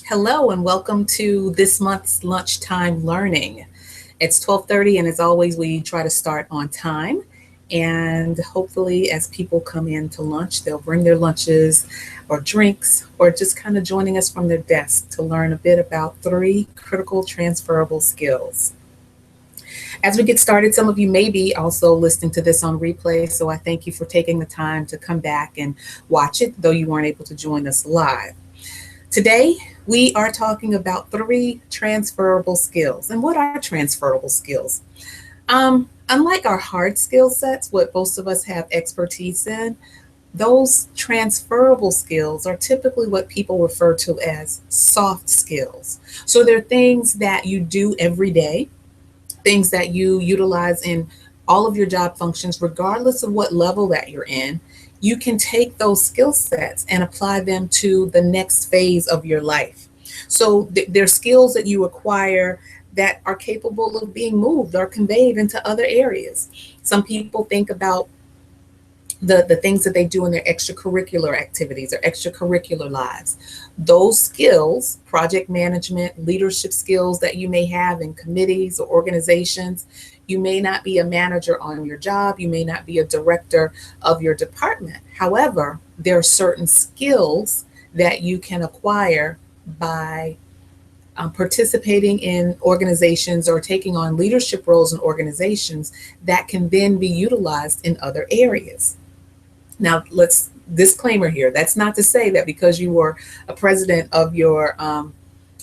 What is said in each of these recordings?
Hello and welcome to this month's lunchtime learning. It's 12:30 and as always we try to start on time, and hopefully as people come in to lunch they'll bring their lunches or drinks or just kind of joining us from their desk to learn a bit about three critical transferable skills. As we get started, some of you may be also listening to this on replay, so I thank you for taking the time to come back and watch it, though you weren't able to join us live. Today, we are talking about three transferable skills. And what are transferable skills? Unlike our hard skill sets, what most of us have expertise in, those transferable skills are typically what people refer to as soft skills. So they're things that you do every day, things that you utilize in all of your job functions, regardless of what level that you're in. You can take those skill sets and apply them to the next phase of your life. So they're skills that you acquire that are capable of being moved or conveyed into other areas. Some people think about the things that they do in their extracurricular activities or extracurricular lives. Those skills, project management, leadership skills that you may have in committees or organizations. You may not be a manager on your job, you may not be a director of your department. However, there are certain skills that you can acquire by participating in organizations or taking on leadership roles in organizations that can then be utilized in other areas. Now, let's disclaimer here. That's not to say that because you were a president of your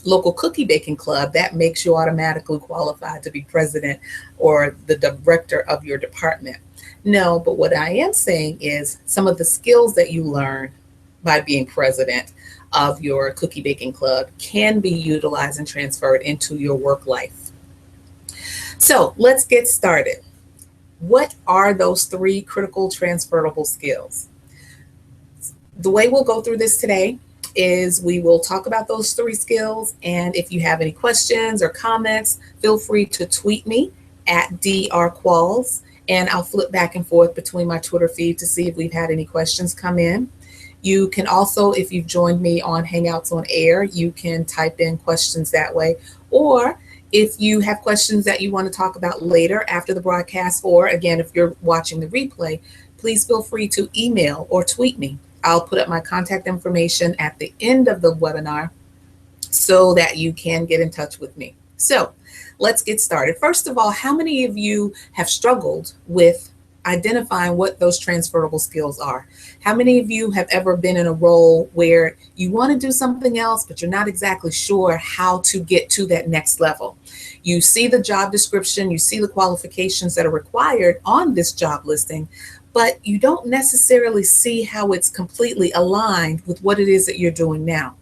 local cookie baking club, that makes you automatically qualified to be president or the director of your department. No, but what I am saying is some of the skills that you learn by being president of your cookie baking club can be utilized and transferred into your work life. So let's get started. What are those three critical transferable skills? The way we'll go through this today is we will talk about those three skills. And if you have any questions or comments, feel free to tweet me at drqualls, and I'll flip back and forth between my Twitter feed to see if we've had any questions come in. You can also, if you've joined me on Hangouts on Air, you can type in questions that way. Or if you have questions that you want to talk about later after the broadcast, or again, if you're watching the replay, please feel free to email or tweet me. I'll put up my contact information at the end of the webinar so that you can get in touch with me. So let's get started. First of all, how many of you have struggled with identifying what those transferable skills are? How many of you have ever been in a role where you want to do something else, but you're not exactly sure how to get to that next level? You see the job description, you see the qualifications that are required on this job listing, but you don't necessarily see how it's completely aligned with what it is that you're doing now.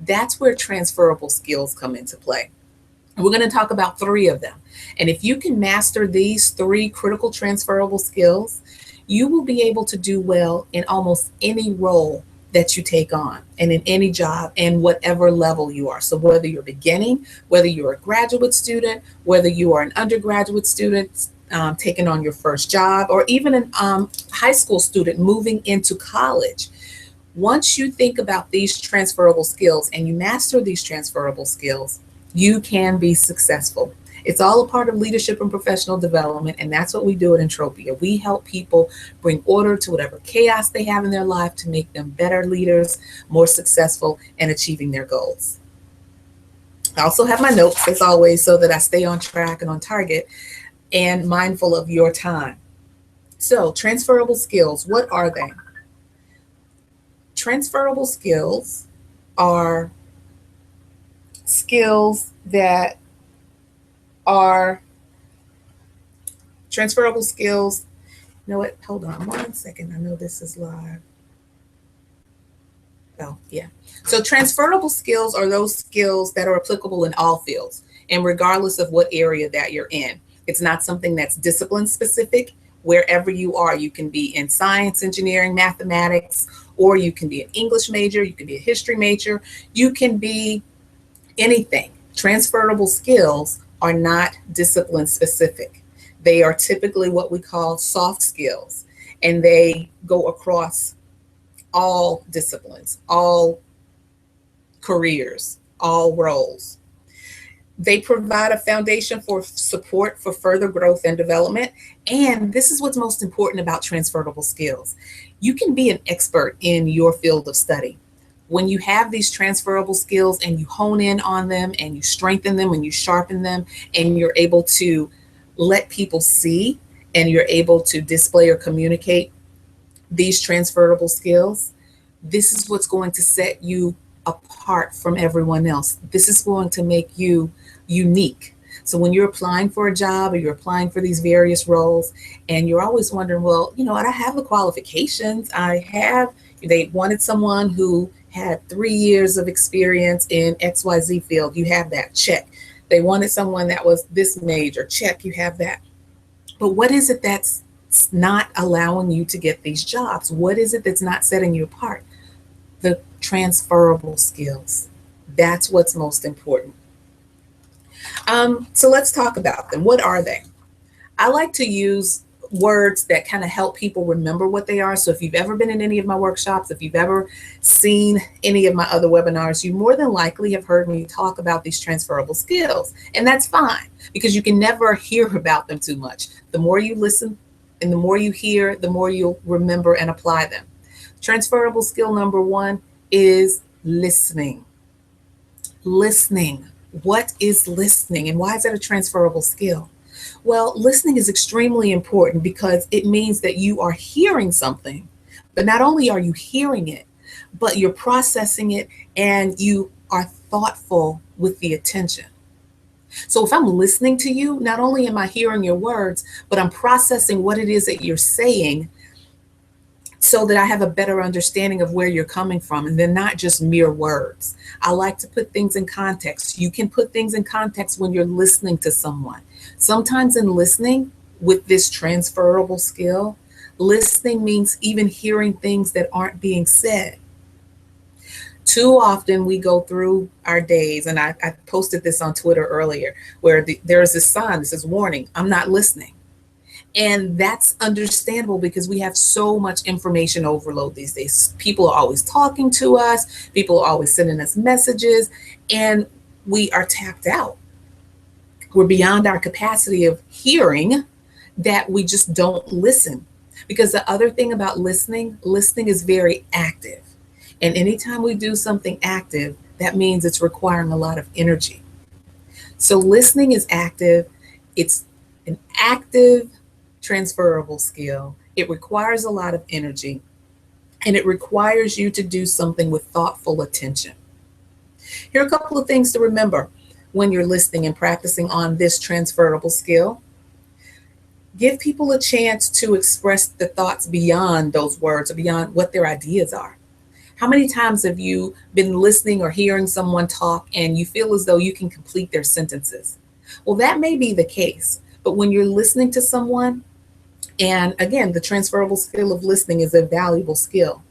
That's where transferable skills come into play. We're going to talk about three of them. And if you can master these three critical transferable skills, you will be able to do well in almost any role that you take on and in any job and whatever level you are. So whether you're beginning, whether you're a graduate student, whether you are an undergraduate student taking on your first job, or even a high school student moving into college, once you think about these transferable skills and you master these transferable skills, you can be successful. It's all a part of leadership and professional development, and that's what we do at Entropia. We help people bring order to whatever chaos they have in their life to make them better leaders, more successful, and achieving their goals. I also have my notes, as always, so that I stay on track and on target and mindful of your time. So, transferable skills, what are they? Transferable skills are skills that are transferable skills. You know what? Hold on 1 second. I know this is live. Oh, yeah. So transferable skills are those skills that are applicable in all fields and regardless of what area that you're in. It's not something that's discipline specific. Wherever you are, you can be in science, engineering, mathematics, or you can be an English major, you can be a history major, you can be anything. Transferable skills are not discipline specific. They are typically what we call soft skills, and they go across all disciplines, all careers, all roles. They provide a foundation for support for further growth and development. And this is what's most important about transferable skills. You can be an expert in your field of study. When you have these transferable skills and you hone in on them and you strengthen them and you sharpen them and you're able to let people see and you're able to display or communicate these transferable skills, this is what's going to set you apart from everyone else. This is going to make you unique. So when you're applying for a job or you're applying for these various roles and you're always wondering, well, I have the qualifications. They wanted someone who had 3 years of experience in XYZ field. You have that, check. They wanted someone that was this major, check, you have that. But what is it that's not allowing you to get these jobs? What is it that's not setting you apart? The transferable skills. That's what's most important. So let's talk about them. What are they? I like to use words that kind of help people remember what they are. So if you've ever been in any of my workshops, if you've ever seen any of my other webinars, you more than likely have heard me talk about these transferable skills. And that's fine because you can never hear about them too much. The more you listen and the more you hear, the more you'll remember and apply them. Transferable skill number 1 is listening. Listening. What is listening and why is that a transferable skill? Well, listening is extremely important because it means that you are hearing something, but not only are you hearing it, but you're processing it and you are thoughtful with the attention. So if I'm listening to you, not only am I hearing your words, but I'm processing what it is that you're saying so that I have a better understanding of where you're coming from and they're not just mere words. I like to put things in context. You can put things in context when you're listening to someone. Sometimes in listening with this transferable skill, listening means even hearing things that aren't being said. Too often we go through our days, and I posted this on Twitter earlier, where there's this sign that says, warning, I'm not listening. And that's understandable because we have so much information overload these days. People are always talking to us. People are always sending us messages, and we are tapped out. We're beyond our capacity of hearing that we just don't listen. Because the other thing about listening is very active. And anytime we do something active, that means it's requiring a lot of energy. So listening is active. It's an active transferable skill. It requires a lot of energy, and it requires you to do something with thoughtful attention. Here are a couple of things to remember when you're listening and practicing on this transferable skill. Give people a chance to express the thoughts beyond those words or beyond what their ideas are. How many times have you been listening or hearing someone talk and you feel as though you can complete their sentences? Well, that may be the case, but when you're listening to someone, and again, the transferable skill of listening is a valuable skill.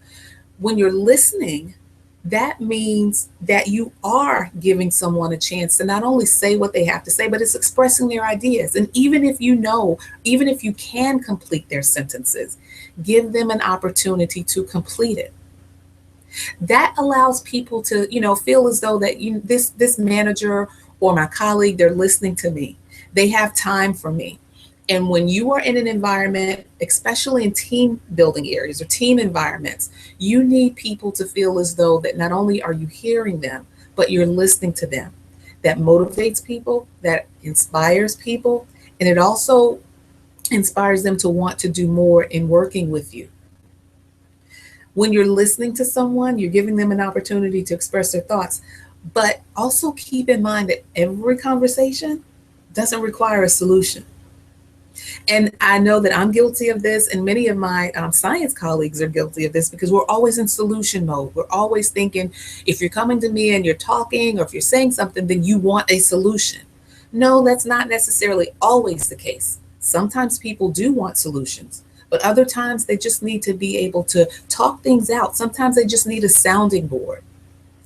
When you're listening, that means that you are giving someone a chance to not only say what they have to say, but it's expressing their ideas. And even if you can complete their sentences, give them an opportunity to complete it. That allows people to, feel as though that this manager or my colleague, they're listening to me. They have time for me. And when you are in an environment, especially in team building areas or team environments, you need people to feel as though that not only are you hearing them, but you're listening to them. That motivates people, that inspires people, and it also inspires them to want to do more in working with you. When you're listening to someone, you're giving them an opportunity to express their thoughts, but also keep in mind that every conversation doesn't require a solution. And I know that I'm guilty of this, and many of my science colleagues are guilty of this because we're always in solution mode. We're always thinking, if you're coming to me and you're talking or if you're saying something, then you want a solution. No, that's not necessarily always the case. Sometimes people do want solutions, but other times they just need to be able to talk things out. Sometimes they just need a sounding board.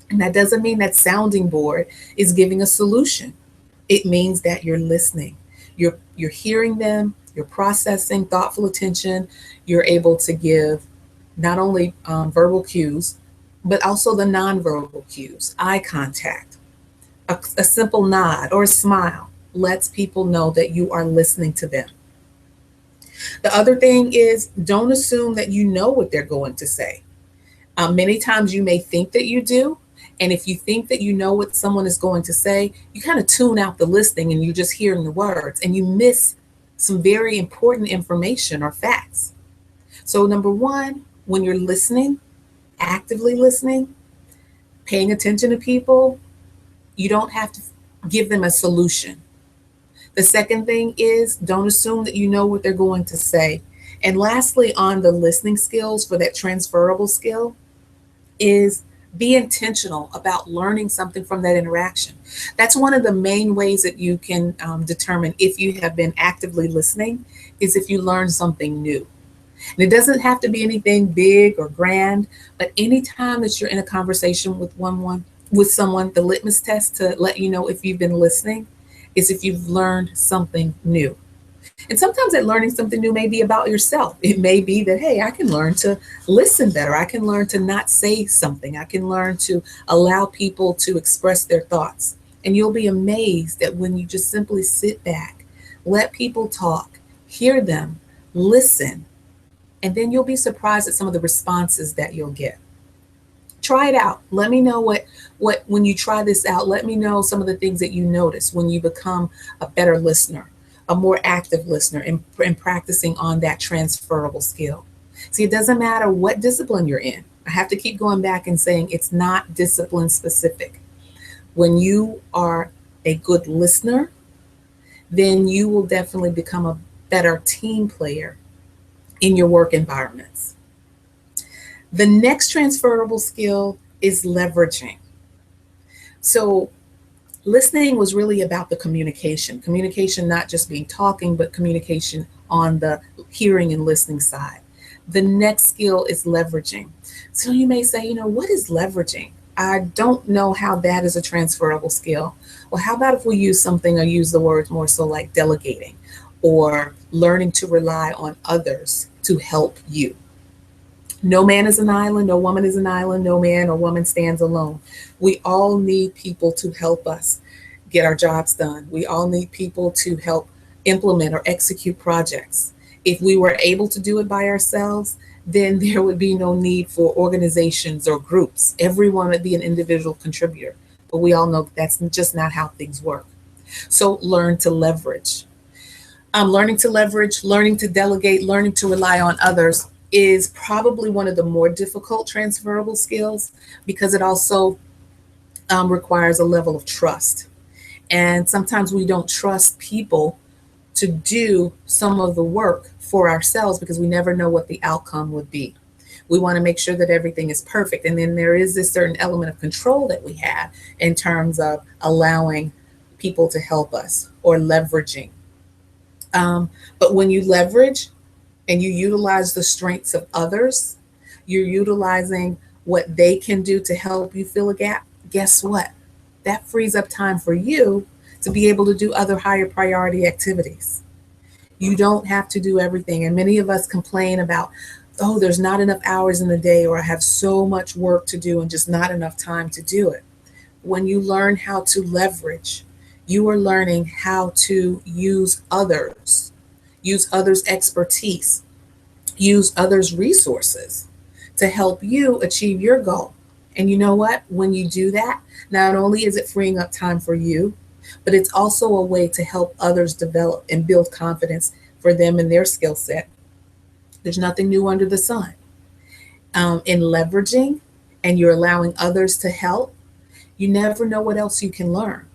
And that doesn't mean that sounding board is giving a solution. It means that you're listening. You're hearing them, you're processing thoughtful attention, you're able to give not only verbal cues, but also the nonverbal cues, eye contact. A simple nod or a smile lets people know that you are listening to them. The other thing is, don't assume that you know what they're going to say. Many times you may think that you do. And if you think that you know what someone is going to say, you kind of tune out the listening and you're just hearing the words and you miss some very important information or facts. So, number one, when you're listening, actively listening, paying attention to people, you don't have to give them a solution. The second thing is, don't assume that you know what they're going to say. And lastly, on the listening skills for that transferable skill, is be intentional about learning something from that interaction. That's one of the main ways that you can determine if you have been actively listening, is if you learn something new. And it doesn't have to be anything big or grand, but anytime that you're in a conversation with someone, the litmus test to let you know if you've been listening is if you've learned something new. And sometimes that learning something new may be about yourself. It may be that, hey, I can learn to listen better. I can learn to not say something. I can learn to allow people to express their thoughts. And you'll be amazed that when you just simply sit back, let people talk, hear them, listen, and then you'll be surprised at some of the responses that you'll get. Try it out. Let me know what when you try this out, let me know some of the things that you notice when you become a better listener, a more active listener, and practicing on that transferable skill. See, it doesn't matter what discipline you're in. I have to keep going back and saying it's not discipline specific. When you are a good listener, then you will definitely become a better team player in your work environments. The next transferable skill is leveraging. So, listening was really about the communication. Communication, not just being talking, but communication on the hearing and listening side. The next skill is leveraging. So, you may say, what is leveraging? I don't know how that is a transferable skill. Well, how about if we use something or use the word more so like delegating or learning to rely on others to help you? No man is an island, no woman is an island, no man or woman stands alone. We all need people to help us get our jobs done. We all need people to help implement or execute projects. If we were able to do it by ourselves, then there would be no need for organizations or groups. Everyone would be an individual contributor. But we all know that's just not how things work. So learn to leverage. Learning to leverage, learning to delegate, learning to rely on others is probably one of the more difficult transferable skills because it also requires a level of trust. And sometimes we don't trust people to do some of the work for ourselves because we never know what the outcome would be. We want to make sure that everything is perfect. And then there is this certain element of control that we have in terms of allowing people to help us or leveraging. But when you leverage and you utilize the strengths of others, you're utilizing what they can do to help you fill a gap. Guess what? That frees up time for you to be able to do other higher priority activities. You don't have to do everything. And many of us complain about, oh, there's not enough hours in the day, or I have so much work to do and just not enough time to do it. When you learn how to leverage, you are learning how to use others expertise, use others resources to help you achieve your goal. And you know what? When you do that, not only is it freeing up time for you, but it's also a way to help others develop and build confidence for them and their skill set. There's nothing new under the sun. In leveraging and you're allowing others to help, you never know what else you can learn.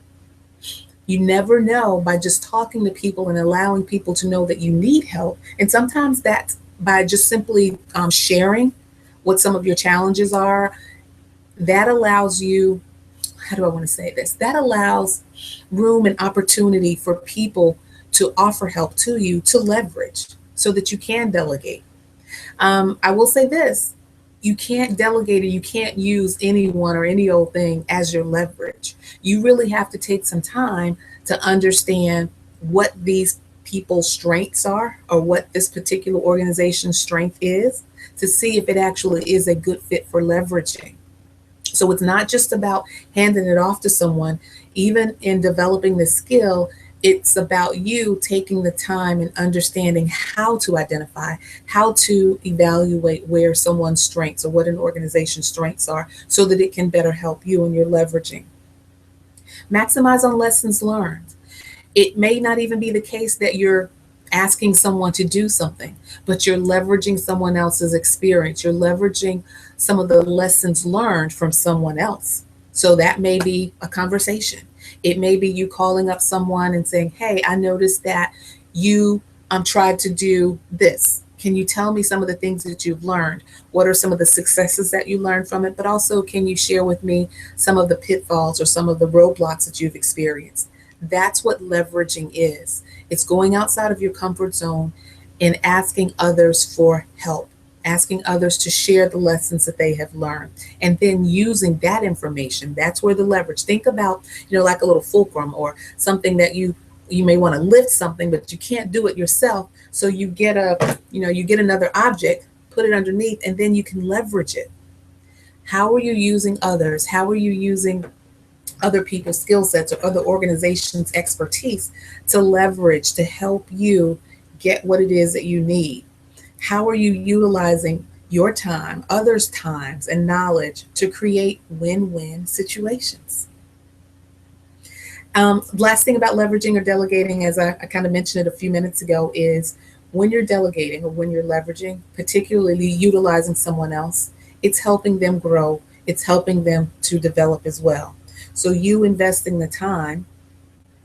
You never know by just talking to people and allowing people to know that you need help. And sometimes that's by just simply sharing what some of your challenges are. That allows you, how do I want to say this? That allows room and opportunity for people to offer help to you to leverage so that you can delegate. I will say this, you can't delegate or you can't use anyone or any old thing as your leverage. You really have to take some time to understand what these people's strengths are or what this particular organization's strength is to see if it actually is a good fit for leveraging. So it's not just about handing it off to someone. Even in developing the skill, it's about you taking the time and understanding how to identify, how to evaluate where someone's strengths or what an organization's strengths are so that it can better help you and you're leveraging. Maximize on lessons learned. It may not even be the case that you're asking someone to do something, but you're leveraging someone else's experience. You're leveraging some of the lessons learned from someone else. So that may be a conversation. It may be you calling up someone and saying, hey, I noticed that you tried to do this. Can you tell me some of the things that you've learned? What are some of the successes that you learned from it? But also, can you share with me some of the pitfalls or some of the roadblocks that you've experienced? That's what leveraging is. It's going outside of your comfort zone and asking others for help, asking others to share the lessons that they have learned, and then using that information. That's where the leverage. Think about, like a little fulcrum or something that you may want to lift something, but you can't do it yourself. So you get you get another object, put it underneath, and then you can leverage it. How are you using others? How are you using other people's skill sets or other organizations' expertise to leverage to help you get what it is that you need? How are you utilizing your time, others' times, and knowledge to create win-win situations? Last thing about leveraging or delegating, as I kind of mentioned it a few minutes ago, is when you're delegating or when you're leveraging, particularly utilizing someone else, it's helping them grow. It's helping them to develop as well. So you investing the time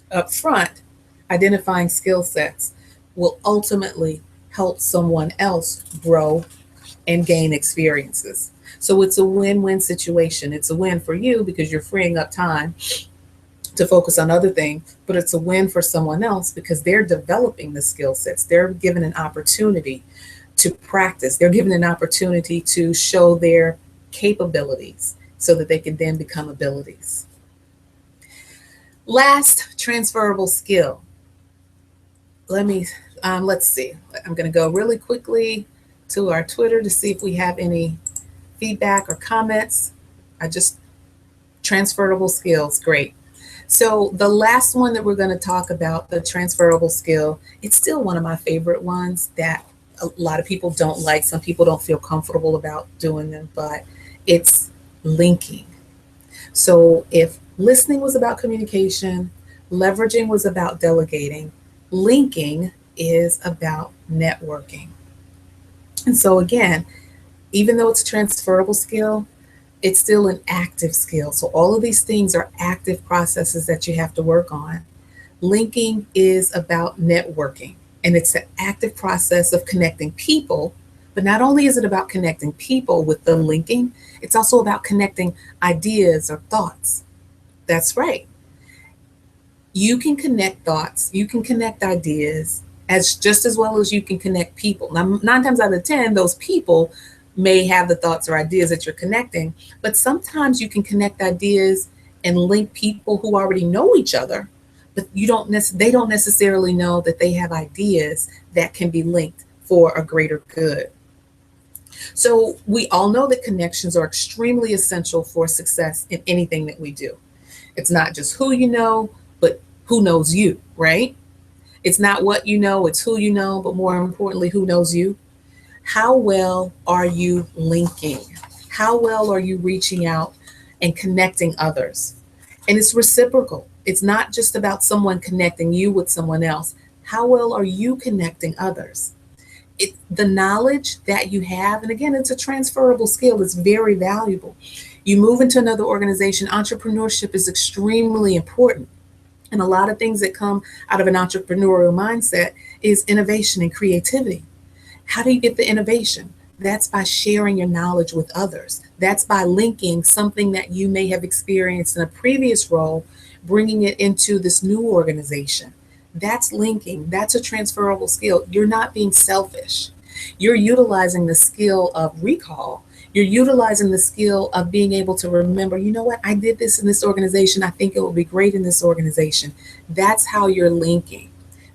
up front, identifying skill sets, will ultimately help someone else grow and gain experiences. So it's a win-win situation. It's a win for you because you're freeing up time to focus on other things, but it's a win for someone else because they're developing the skill sets. They're given an opportunity to practice. They're given an opportunity to show their capabilities so that they can then become abilities. Last transferable skill. Let's see. I'm going to go really quickly to our Twitter to see if we have any feedback or comments. Transferable skills, great. So the last one that we're going to talk about, the transferable skill, it's still one of my favorite ones that a lot of people don't like. Some people don't feel comfortable about doing them, but it's linking. So if listening was about communication, leveraging was about delegating, linking is about networking. And so again, even though it's a transferable skill, it's still an active skill. So all of these things are active processes that you have to work on. Linking is about networking, and it's an active process of connecting people. But not only is it about connecting people with the linking, it's also about connecting ideas or thoughts. That's right. You can connect thoughts, you can connect ideas just as well as you can connect people. Now, 9 times out of 10, those people may have the thoughts or ideas that you're connecting, but sometimes you can connect ideas and link people who already know each other, but they don't necessarily know that they have ideas that can be linked for a greater good. So we all know that connections are extremely essential for success in anything that we do. It's not just who you know, but who knows you, right? It's not what you know, it's who you know, but more importantly, who knows you. How well are you linking? How well are you reaching out and connecting others? And it's reciprocal. It's not just about someone connecting you with someone else. How well are you connecting others? The knowledge that you have, and again, it's a transferable skill, it's very valuable. You move into another organization, entrepreneurship is extremely important. And a lot of things that come out of an entrepreneurial mindset is innovation and creativity. How do you get the innovation? That's by sharing your knowledge with others. That's by linking something that you may have experienced in a previous role, bringing it into this new organization. That's linking. That's a transferable skill. You're not being selfish. You're utilizing the skill of recall. You're utilizing the skill of being able to remember, you know what, I did this in this organization. I think it will be great in this organization. That's how you're linking.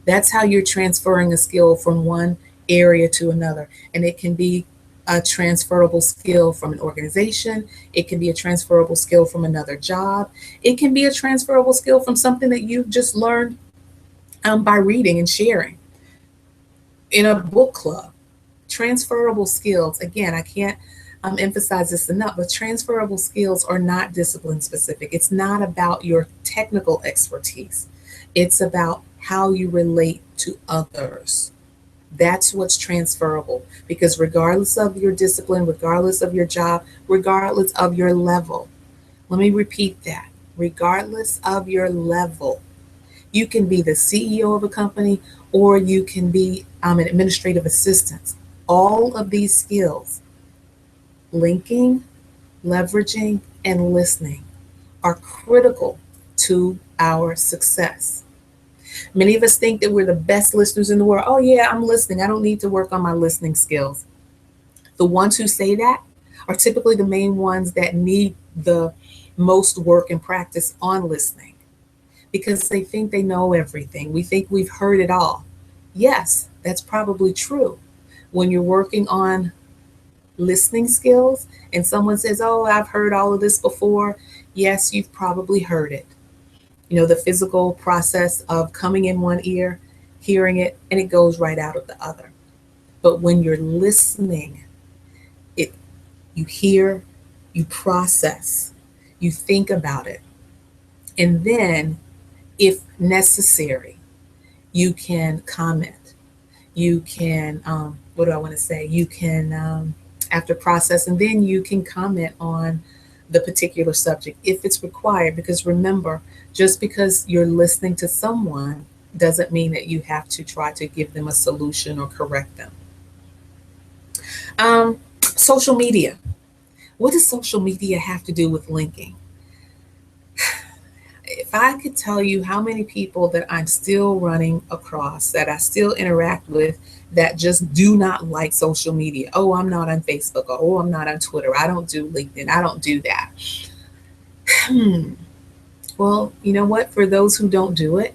That's how you're transferring a skill from one area to another. And it can be a transferable skill from an organization. It can be a transferable skill from another job. It can be a transferable skill from something that you just learned by reading and sharing in a book club. Transferable skills, again, I can't emphasize this enough, but transferable skills are not discipline specific. It's not about your technical expertise, it's about how you relate to others. That's what's transferable, because regardless of your discipline, regardless of your job, regardless of your level, let me repeat that, regardless of your level, you can be the CEO of a company or you can be an administrative assistant. All of these skills, linking, leveraging, and listening, are critical to our success. Many of us think that we're the best listeners in the world. Oh, yeah, I'm listening. I don't need to work on my listening skills. The ones who say that are typically the main ones that need the most work and practice on listening, because they think they know everything. We think we've heard it all. Yes, that's probably true. When you're working on listening skills and someone says, "Oh, I've heard all of this before," yes, you've probably heard it. You know, the physical process of coming in one ear, hearing it, and it goes right out of the other. But when you're listening, it you hear, you process, you think about it, and then, if necessary, you can comment. You can, what do I want to say? You can, after process, and then you can comment on the particular subject if it's required. Because remember, just because you're listening to someone doesn't mean that you have to try to give them a solution or correct them. Social media. What does social media have to do with linking? If I could tell you how many people that I'm still running across, that I still interact with, that just do not like social media. Oh, I'm not on Facebook. Or, oh, I'm not on Twitter. I don't do LinkedIn. I don't do that. Well, you know what? For those who don't do it,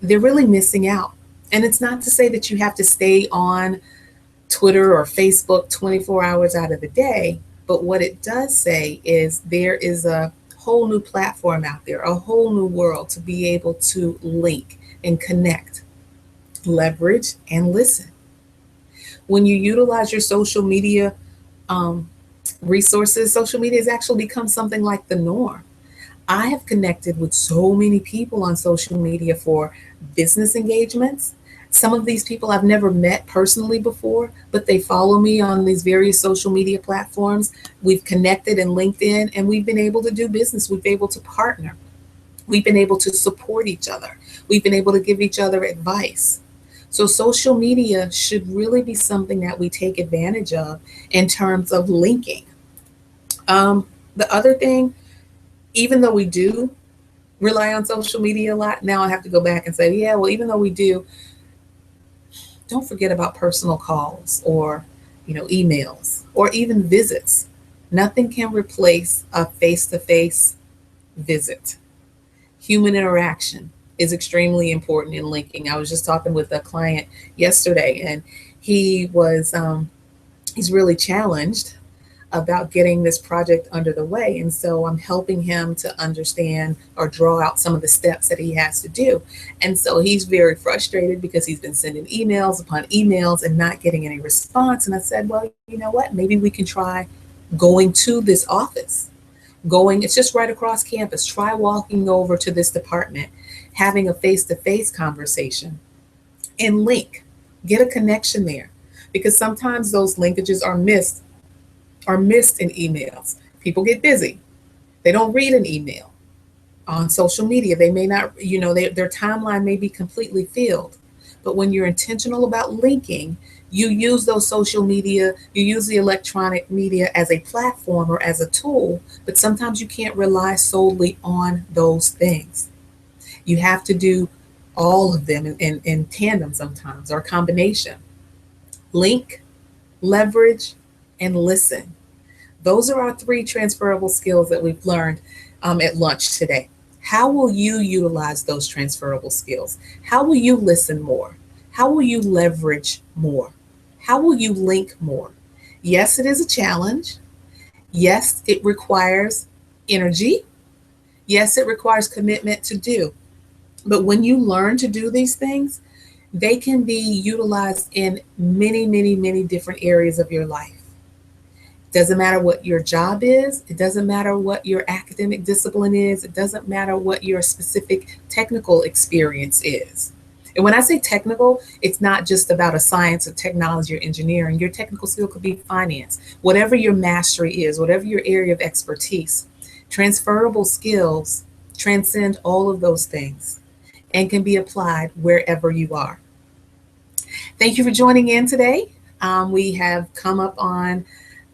they're really missing out. And it's not to say that you have to stay on Twitter or Facebook 24 hours out of the day. But what it does say is there is a whole new platform out there, a whole new world to be able to link and connect, leverage, and listen. When you utilize your social media resources, social media has actually become something like the norm. I have connected with so many people on social media for business engagements. Some of these people I've never met personally before, but they follow me on these various social media platforms. We've connected in LinkedIn and we've been able to do business. We've been able to partner. We've been able to support each other. We've been able to give each other advice. So social media should really be something that we take advantage of in terms of linking. The other thing, even though we do rely on social media a lot, now I have to go back and say, yeah, well, even though we do, don't forget about personal calls or, emails or even visits. Nothing can replace a face-to-face visit. Human interaction is extremely important in linking. I was just talking with a client yesterday, and he's really challenged about getting this project under the way. And so I'm helping him to understand or draw out some of the steps that he has to do. And so he's very frustrated because he's been sending emails upon emails and not getting any response. And I said, well, you know what? Maybe we can try going to this office. It's just right across campus. Try walking over to this department, having a face-to-face conversation, and link. Get a connection there. Because sometimes those linkages are missed in emails. People get busy. They don't read an email. On social media, they may not, their timeline may be completely filled. But when you're intentional about linking, you use those social media, you use the electronic media as a platform or as a tool, but sometimes you can't rely solely on those things. You have to do all of them in tandem sometimes, or a combination. Link, leverage, and listen. Those are our 3 transferable skills that we've learned at lunch today. How will you utilize those transferable skills? How will you listen more? How will you leverage more? How will you link more? Yes, it is a challenge. Yes, it requires energy. Yes, it requires commitment to do. But when you learn to do these things, they can be utilized in many, many, many different areas of your life. Doesn't matter what your job is. It doesn't matter what your academic discipline is. It doesn't matter what your specific technical experience is. And when I say technical, it's not just about a science or technology or engineering. Your technical skill could be finance, whatever your mastery is, whatever your area of expertise. Transferable skills transcend all of those things and can be applied wherever you are. Thank you for joining in today. We have come up on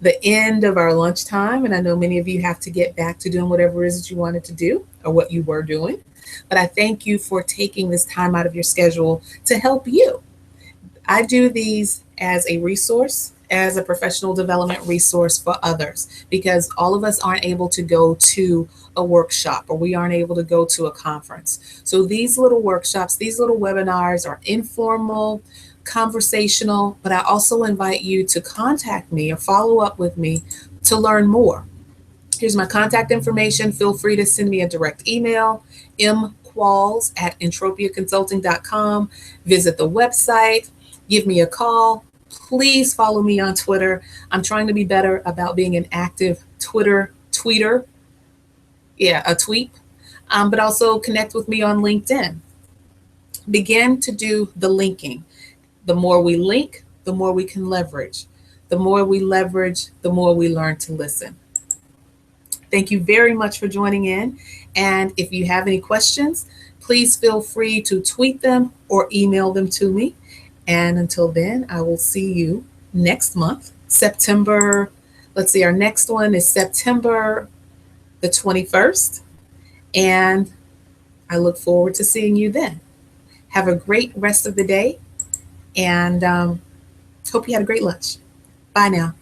the end of our lunchtime, and I know many of you have to get back to doing whatever it is that you wanted to do or what you were doing. But I thank you for taking this time out of your schedule to help you. I do these as a resource, as a professional development resource for others, because all of us aren't able to go to a workshop or we aren't able to go to a conference. So these little workshops, these little webinars are informal, conversational, but I also invite you to contact me or follow up with me to learn more. Here's my contact information. Feel free to send me a direct email, mqualls@entropiaconsulting.com. Visit the website, give me a call. Please follow me on Twitter. I'm trying to be better about being an active tweeter. Yeah, a tweet. But also connect with me on LinkedIn. Begin to do the linking. The more we link, the more we can leverage. The more we leverage, the more we learn to listen. Thank you very much for joining in. And if you have any questions, please feel free to tweet them or email them to me. And until then, I will see you next month, September. Let's see, our next one is September the 21st. And I look forward to seeing you then. Have a great rest of the day and hope you had a great lunch. Bye now.